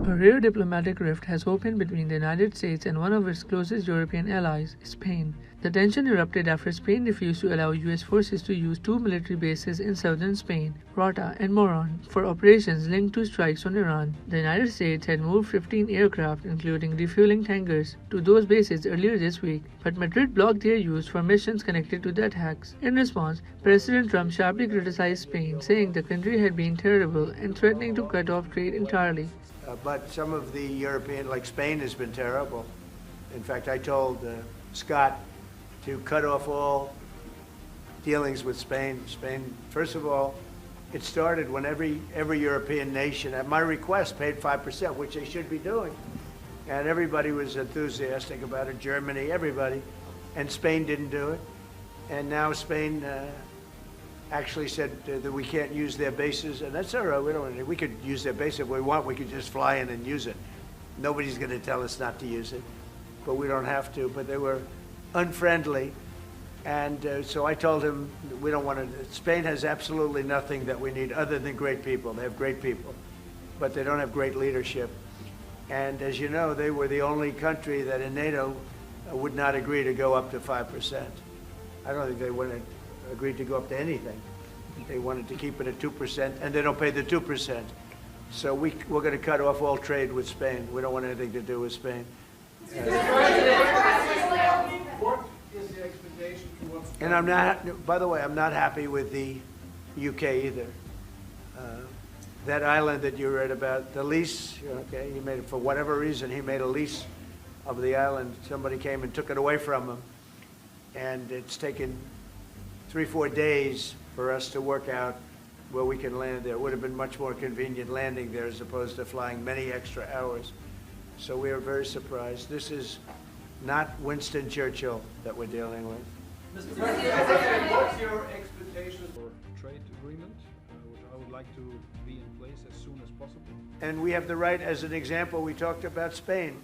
A rare diplomatic rift has opened between the United States and one of its closest European allies, Spain. The tension erupted after Spain refused to allow US forces to use two military bases in southern Spain, Rota and Moron, for operations linked to strikes on Iran. The United States had moved 15 aircraft, including refueling tankers, to those bases earlier this week, but Madrid blocked their use for missions connected to the attacks. In response, President Trump sharply criticized Spain, saying the country had been terrible and threatening to cut off trade entirely. But some of the European, like Spain, has been terrible. In fact, I told Scott to cut off all dealings with Spain. Spain, first of all, it started when every European nation, at my request, paid 5%, which they should be doing. And everybody was enthusiastic about it, Germany, everybody. And Spain didn't do it. And now Spain actually said that we can't use their bases, and that's all right. We could use their base if we want. We could just fly in and use it. Nobody's going to tell us not to use it, but we don't have to. But they were unfriendly, and so I told him we don't want to. Spain has absolutely nothing that we need other than great people. They have great people, but they don't have great leadership. And as you know, they were the only country that in NATO would not agree to go up to 5%. I don't think they would have agreed to go up to anything. They wanted to keep it at 2%, and they don't pay the 2%. So we're going to cut off all trade with Spain. We don't want anything to do with Spain. What is the expectation towards? And I'm not, by the way, I'm not happy with the UK either. That island that you read about, the lease, okay, he made it, for whatever reason, he made a lease of the island. Somebody came and took it away from him. And it's taken 3-4 days for us to work out where we can land there. It would have been much more convenient landing there as opposed to flying many extra hours. So we are very surprised. This is not Winston Churchill that we're dealing with. Mr. President, what's your expectations for trade agreement, which I would like to be in place as soon as possible? And we have the right, as an example, we talked about Spain.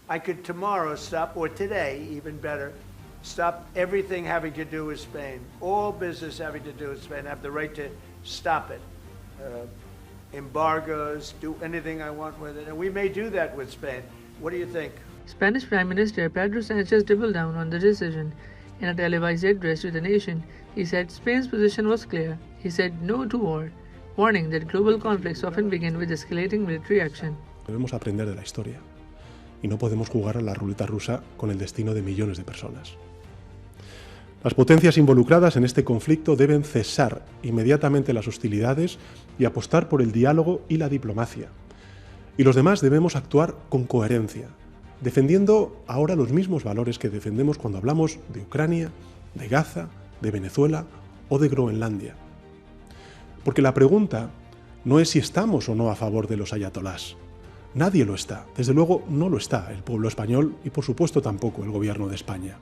I could tomorrow stop, or today, even better, stop everything having to do with Spain. All business having to do with Spain. I have the right to stop it. Embargoes, do anything I want with it. And we may do that with Spain. What do you think? Spanish Prime Minister Pedro Sanchez doubled down on the decision. In a televised address to the nation, he said Spain's position was clear. He said no to war, warning that global conflicts often begin with escalating military action. Debemos aprender de la historia y no podemos jugar a la ruleta rusa con el destino de millones de personas. Las potencias involucradas en este conflicto deben cesar inmediatamente las hostilidades y apostar por el diálogo y la diplomacia. Y los demás debemos actuar con coherencia, defendiendo ahora los mismos valores que defendemos cuando hablamos de Ucrania, de Gaza, de Venezuela o de Groenlandia. Porque la pregunta no es si estamos o no a favor de los ayatolás. Nadie lo está. Desde luego no lo está el pueblo español y por supuesto tampoco el gobierno de España.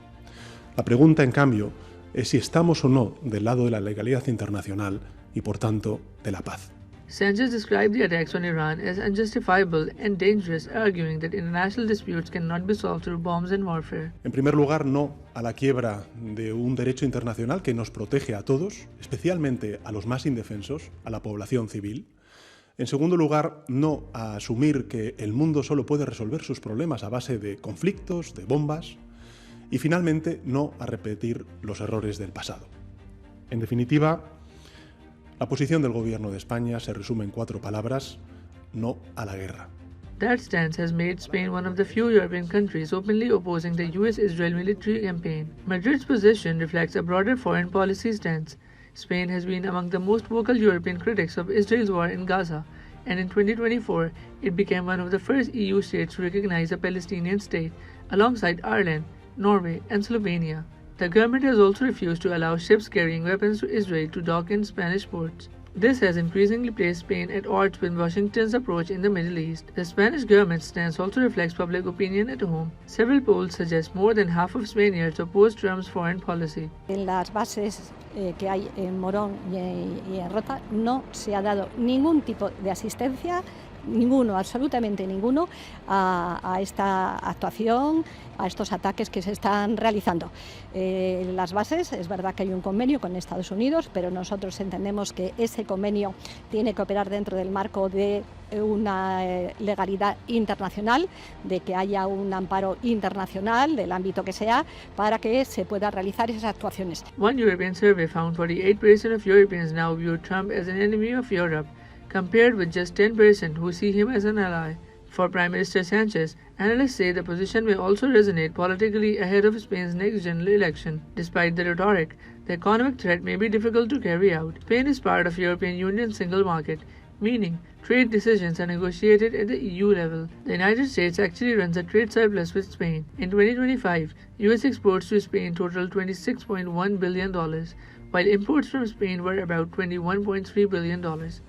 La pregunta, en cambio, es si estamos o no del lado de la legalidad internacional y, por tanto, de la paz. Sanchez described the attacks on Iran as unjustifiable and dangerous, arguing that international disputes cannot be solved through bombs and warfare. En primer lugar, no a la quiebra de un derecho internacional que nos protege a todos, especialmente a los más indefensos, a la población civil. En segundo lugar, no a asumir que el mundo solo puede resolver sus problemas a base de conflictos, de bombas. Y finalmente, no a repetir los errores del pasado. En definitiva, la posición del Gobierno de España se resume en 4 palabras: no a la guerra. That stance has made Spain one of the few European countries openly opposing the US-Israel military campaign. Madrid's position reflects a broader foreign policy stance. Spain has been among the most vocal European critics of Israel's war in Gaza, and in 2024, it became one of the first EU states to recognize a Palestinian state, alongside Ireland, Norway, and Slovenia. The government has also refused to allow ships carrying weapons to Israel to dock in Spanish ports. This has increasingly placed Spain at odds with Washington's approach in the Middle East. The Spanish government's stance also reflects public opinion at home. Several polls suggest more than half of Spaniards oppose Trump's foreign policy. En las bases que hay en Morón y en Rota no se ha dado ningún tipo de asistencia ninguno, absolutamente ninguno, a esta actuación, a estos ataques que se están realizando. Las bases, es verdad que hay un convenio con Estados Unidos, pero nosotros entendemos que ese convenio tiene que operar dentro del marco de una legalidad internacional, de que haya un amparo internacional del ámbito que sea para que se pueda realizar esas actuaciones. One European survey found 48% of Europeans now view Trump as an enemy of Europe, compared with just 10% who see him as an ally. For Prime Minister Sanchez, analysts say the position may also resonate politically ahead of Spain's next general election. Despite the rhetoric, the economic threat may be difficult to carry out. Spain is part of European Union's single market, meaning trade decisions are negotiated at the EU level. The United States actually runs a trade surplus with Spain. In 2025, US exports to Spain totaled $26.1 billion, while imports from Spain were about $21.3 billion.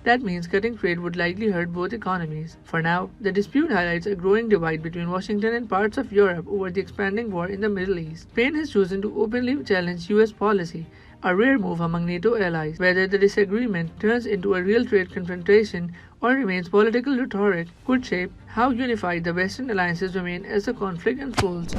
That means cutting trade would likely hurt both economies. For now, the dispute highlights a growing divide between Washington and parts of Europe over the expanding war in the Middle East. Spain has chosen to openly challenge US policy, a rare move among NATO allies. Whether the disagreement turns into a real trade confrontation or remains political rhetoric could shape how unified the Western alliances remain as the conflict unfolds.